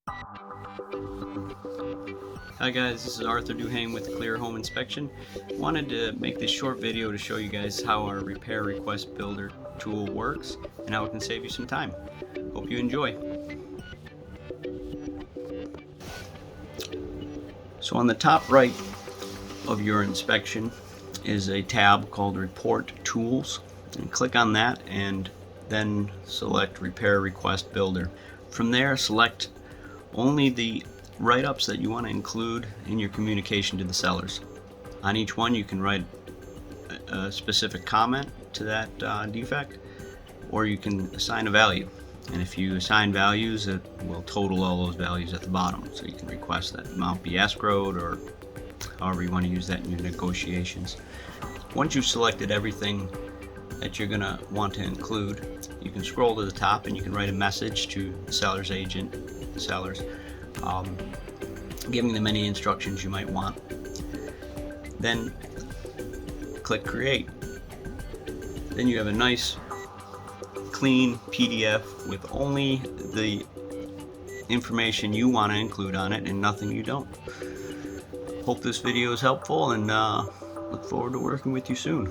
Hi guys, this is Arthur Duhane with Clear Home Inspection. Wanted to make this short video to show you guys how our Repair Request Builder tool works and how it can save you some time. Hope you enjoy. So on the top right of your inspection is a tab called Report Tools, and click on that and then select Repair Request Builder. From there, select only the write-ups that you want to include in your communication to the sellers. On each one you can write a specific comment to that defect, or you can assign a value, and if you assign values it will total all those values at the bottom, so you can request that amount be escrowed or however you want to use that in your negotiations. Once you've selected everything that you're going to want to include, you can scroll to the top and you can write a message to the seller's agent, the sellers, giving them any instructions you might want. Then click Create. Then you have a nice clean PDF with only the information you want to include on it and nothing you don't. Hope this video is helpful, and look forward to working with you soon.